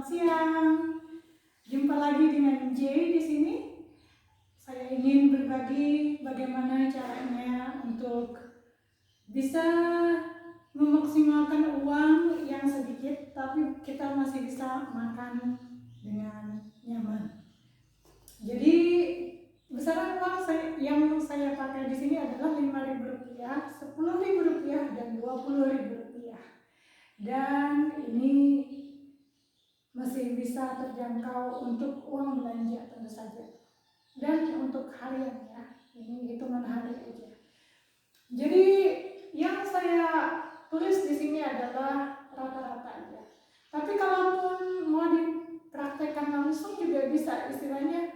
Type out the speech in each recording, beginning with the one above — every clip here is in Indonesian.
siang. Jumpa lagi dengan J di sini. Saya ingin berbagi bagaimana caranya untuk bisa memaksimalkan uang yang sedikit, tapi kita masih bisa makan dengan nyaman. Jadi besaran uang yang saya pakai di sini adalah Rp5.000, Rp10.000, dan Rp20.000. Dan ini masih bisa terjangkau untuk uang belanja tentu saja, dan untuk harian ya, ini hitungan hari aja. Jadi yang saya tulis di sini adalah rata-rata aja. Tapi kalaupun mau dipraktekkan langsung juga bisa, istilahnya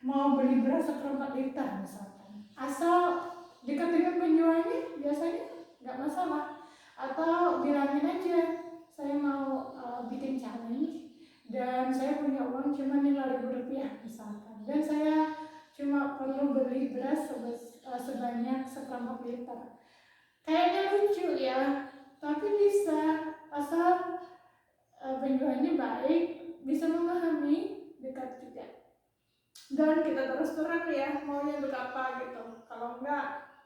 mau beli beras 1,4 liter misalkan, asal dekat dengan penjualnya biasanya nggak masalah. Atau bilangin aja, saya mau bikin challenge dan saya punya uang cuma Rp5.000 misalkan, dan saya cuma perlu beli beras sebanyak 1,4 liter. Kayaknya lucu ya, tapi bisa, asal penjualnya baik, bisa memahami, dekat juga, dan kita terus terang ya maunya untuk apa gitu. Kalau enggak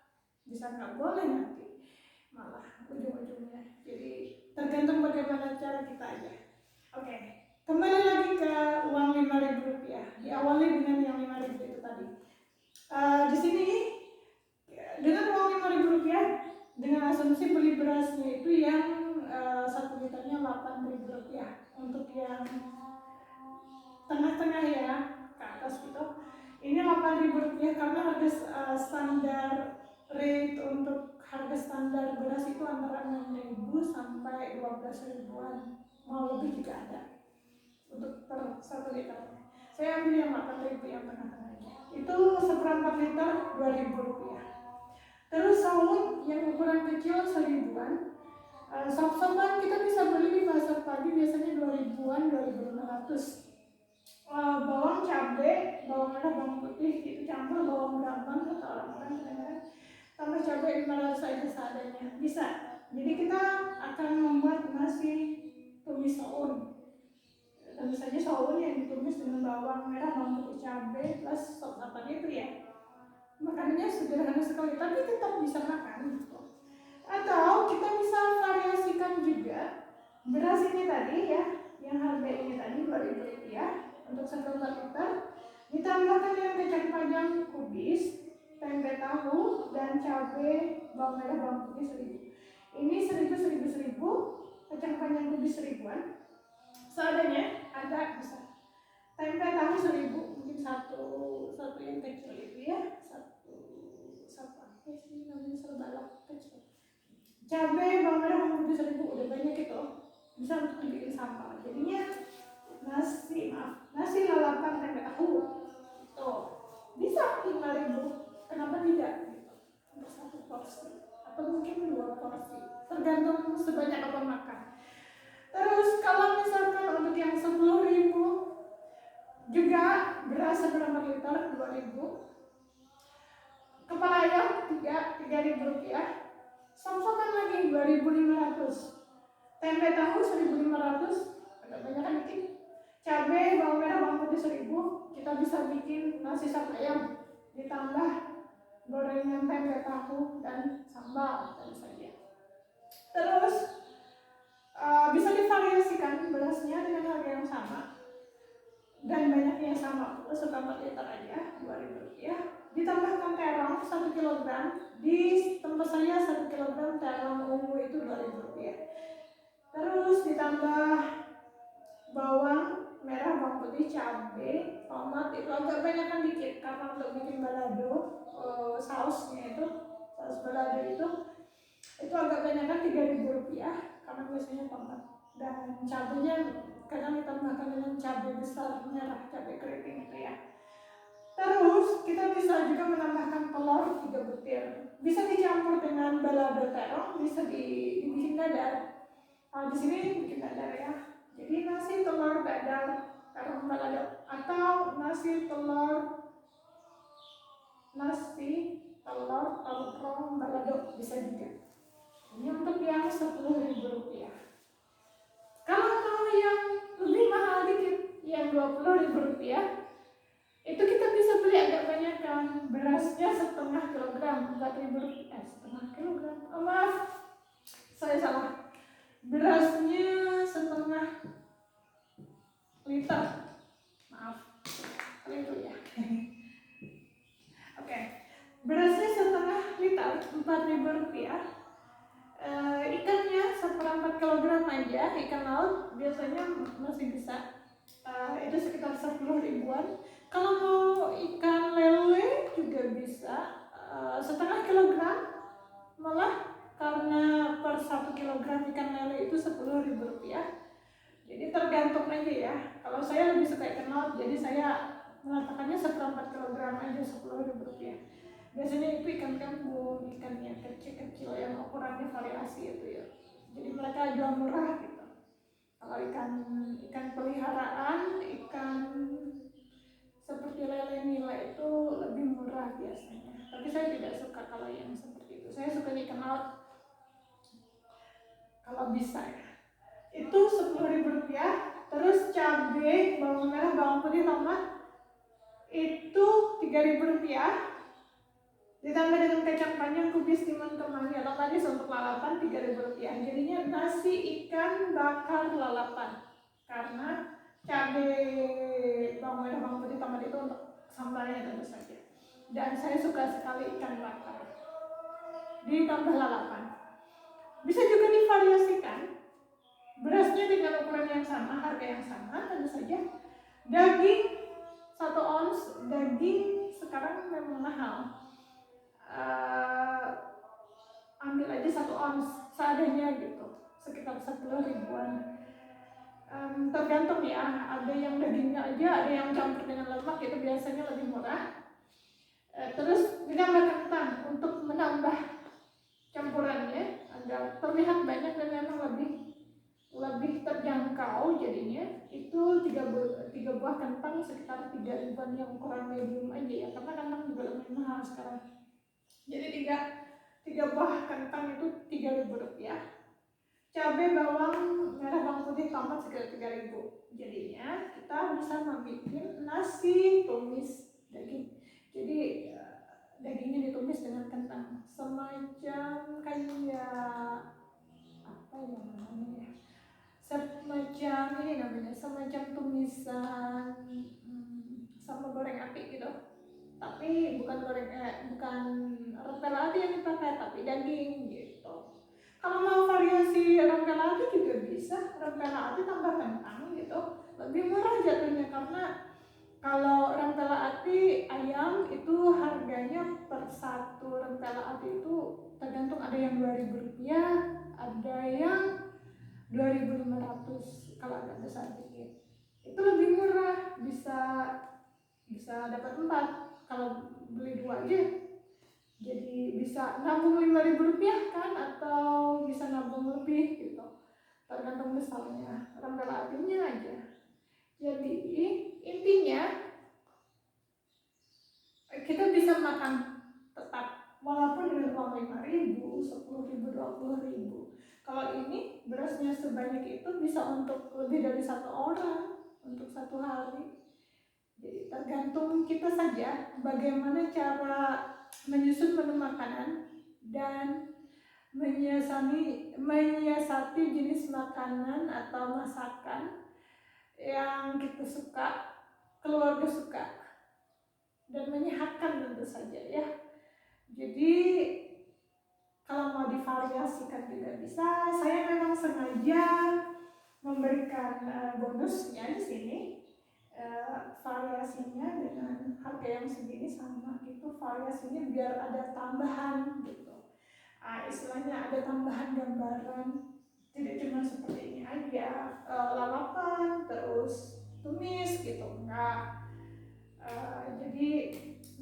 bisa nggak boleh nanti malah ujung-ujungnya. Jadi tergantung bagaimana cara kita aja. Oke, kembali lagi ke uang Rp5.000. Diawali dengan yang Rp5.000 itu tadi. Di sini dengan uang Rp5.000, dengan asumsi beli berasnya itu yang 1 liternya Rp8.000. Untuk yang tengah-tengah ya, ke atas gitu, ini Rp8.000 karena harga standar rate untuk harga standar beras itu antara 6.000 sampai 12.000-an, mau lebih juga ada untuk per 1 liter. Saya ambil yang Rp8.000 yang tengah-tengahnya, itu seperempat liter Rp2.000. Terus sawit yang ukuran kecil 1.000-an, sop-sopan kita bisa beli di pasar pagi biasanya 2.000-an, 2.500. Bawang cabai, bawang merah, bawang putih itu campur, bawang brambang kata orang-orang kadang-kadang, tambah cabai 500 aja seadanya bisa. Jadi kita akan membuat nasi tumis soun. Tentu saja soun yang ditumis dengan bawang merah, bawang putih, cabai plus sop apa itu ya. Makanannya sederhana sekali, tapi tetap bisa makan gitu. Atau kita bisa variasikan juga beras ini tadi ya, yang harga ini tadi Rp2.000 untuk 1 liter, ditambahkan dengan kacang panjang kubis, tempe tahu, dan cabai, bawang merah, bawang putih 1.000. Ini 1.000, kacang panjang kubis 1.000-an seadanya ada bisa. Tempe tahu 1.000, mungkin satu yang kecil itu ya, satu sih namanya serbalak kecil. Cabai, bawang merah, bawang putih 1.000, udah banyak itu, bisa untuk dibikin sambal. Jadinya nasi lalapan tempe tahu tuh bisa Rp5.000, kenapa tidak gitu, untuk 1 porsi atau mungkin 2 porsi, tergantung sebanyak apa makan. Terus kalau misalkan untuk yang 10.000 juga beras seberapa liter Rp2.000, kepala ayam Rp3.000, sop-sopan lagi Rp2.500, tempe tahu Rp1.500, agak banyak kan dikit, cabai, bawang merah, bawang putih 1.000, kita bisa bikin nasi sop ayam ditambah gorengan tempe tahu dan sambal tentu saja. Terus bisa divariasikan berasnya dengan harga yang sama dan banyaknya yang sama, 1 liter aja Rp2.000. Ditambahkan terong 1 kg, di tempat saya 1 kg terong ungu itu Rp2.000. Terus ditambah bawang merah, bawang putih, cabai, tomat itu agak banyakkan dikit karena untuk bikin balado, sausnya itu, saus balado itu agak banyakkan Rp3.000 karena biasanya tomat, dan cabainya kadang ditambahkan dengan cabai besar merah, cabai keriting itu ya. Terus kita bisa juga menambahkan telur 3 butir, bisa dicampur dengan balado terong, bisa dibikin dadar. Di sini bikin dadar ya. Jadi nasi telur dadar terong balado, atau nasi telur terong balado bisa juga. Ini untuk yang Rp10.000. Kalau mau yang lebih mahal 4.000 rupiah, setengah kilogram. Oh, maaf, saya salah. Berasnya setengah liter. Maaf, itu ya. Oke, berasnya setengah liter, 4.000 rupiah. Ikannya 1/4 kilogram aja, ikan laut biasanya masih bisa. Itu sekitar 10 ribuan. Kalau mau ikan lele juga bisa, setengah kilogram malah, karena per 1 kilogram ikan lele itu 10.000 rupiah. Jadi tergantung aja ya. Kalau saya lebih suka ikan laut, jadi saya mengatakannya 1/4 kilogram aja 10.000 rupiah. Biasanya itu ikan kembung, ikan yang kecil-kecil yang ukurannya variasi itu ya. Jadi mereka jual murah gitu. Kalau ikan peliharaan, ikan seperti lele nila itu lebih murah biasanya. Tapi saya tidak suka kalau yang seperti itu. Saya suka ikan laut kalau bisa ya. Itu 10.000 rupiah. Terus cabai, bawang merah, bawang putih, tomat itu 3.000 rupiah. Ditambah dengan kacang panjang, kubis, timun, kemangi atau tadi untuk lalapan 3.000 rupiah. Jadinya nasi ikan bakar lalapan. Karena cabai, bawang merah, bawang putih, tomat itu untuk sambalnya tentu saja. Dan saya suka sekali ikan bakar. Ditambah lalapan. Bisa juga divariasikan. Berasnya dengan ukuran yang sama, harga yang sama tentu saja. Daging 1 ons, daging sekarang memang mahal. Ambil aja 1 ons seadanya gitu, sekitar 10 ribuan. Tergantung ya, ada yang dagingnya aja, ada yang campur dengan lemak, itu biasanya lebih murah. Terus ditambah kentang untuk menambah campurannya agar terlihat banyak dan memang lebih terjangkau. Jadinya itu 3 buah kentang sekitar 3 ribuan yang ukuran medium aja ya, karena kentang juga lebih mahal sekarang. Jadi 3 buah kentang itu 3.000 rupiah. Cabai, bawang merah, bawang putih, tomat sekitar 3.000. Jadinya kita bisa membuat nasi tumis daging. Jadi dagingnya ditumis dengan kentang, semacam kayak apa ya namanya ya, semacam ini namanya, semacam tumisan sama goreng api gitu. Tapi bukan rempela ati yang dipakai, tapi daging gitu. Kalau mau variasi rempela ati juga bisa, rempela ati tambah kentang gitu, lebih murah jatuhnya. Karena kalau rempela ati ayam itu harganya per 1 rempela ati itu tergantung, ada yang 2.000 rupiah, ada yang 2.500 kalau agak besar dikit. Itu lebih murah, bisa dapat 4 kalau beli 2 aja. Jadi bisa nabung 5.000 rupiah kan, atau bisa nabung lebih gitu, tergantung besarnya rempela atinya aja. Jadi intinya kita bisa makan tetap walaupun dengan uang 5.000, 10.000, 20.000. Kalau ini berasnya sebanyak itu bisa untuk lebih dari 1 orang untuk 1 hari. Jadi tergantung kita saja bagaimana cara menyusun menu makanan dan menyiasati jenis makanan atau masakan yang kita suka, keluarga suka, dan menyehatkan tentu saja ya. Jadi kalau mau divariasikan juga bisa. Saya memang sengaja memberikan bonusnya di sini. Variasinya dengan harga yang segini sama, itu variasinya biar ada tambahan gitu. Istilahnya ada tambahan gambaran, tidak cuma seperti ini aja, lalapan terus tumis gitu, enggak. Jadi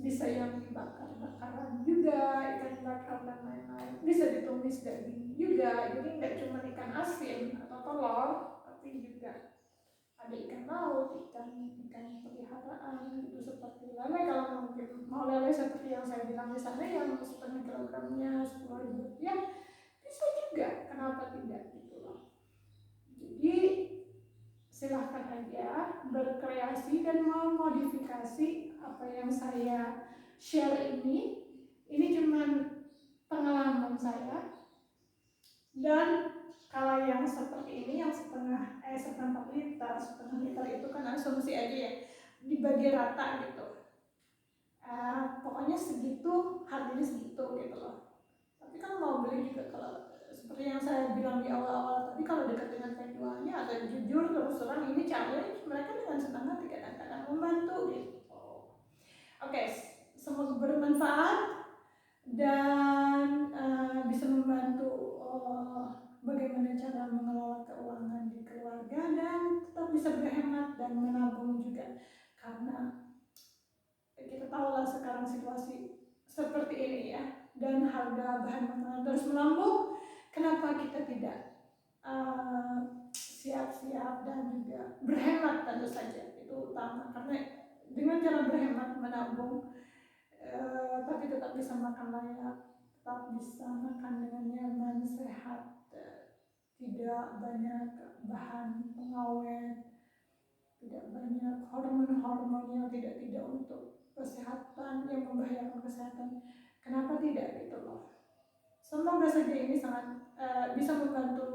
bisa yang bakar-bakaran juga, ikan bakar dan lain-lain, bisa ditumis daging juga. Jadi enggak cuma ikan asin atau telur, tapi juga ada ikan laut, ikan peliharaan gitu, seperti lele. Kalau mungkin mau lele seperti yang saya bilang di sana, yang setengah kilogramnya 10.000 rupiah, bisa juga, kenapa tidak gitu loh. Jadi silahkan aja berkreasi dan memodifikasi apa yang saya share ini Ini cuman pengalaman saya, dan kalau yang seperti ini, yang seperempat liter, setengah liter itu kan asumsi aja ya, dibagi rata gitu. Pokoknya segitu, harganya segitu gitu loh. Tapi kan mau beli juga, kalau seperti yang saya bilang di awal-awal tadi, kalau dekat dengan penjualnya atau jujur terus terang, ini challenge, mereka dengan senang hati kadang-kadang membantu gitu. Oke, semoga bermanfaat dan bisa membantu bagaimana cara mengelola keuangan di keluarga dan tetap bisa berhemat dan menabung juga, karena kita tahu lah sekarang situasi seperti ini ya, dan harga bahan makanan terus melambung. Kenapa kita tidak siap-siap dan juga berhemat? Tentu saja itu utama, karena dengan cara berhemat, menabung, tapi tetap bisa makan layak, tetap bisa makan dengan nyaman, sehat, tidak banyak bahan pengawet, tidak banyak hormon-hormon yang tidak untuk kesehatan, yang membahayakan kesehatan. Kenapa tidak gitu loh. Semoga saja ini sangat bisa membantu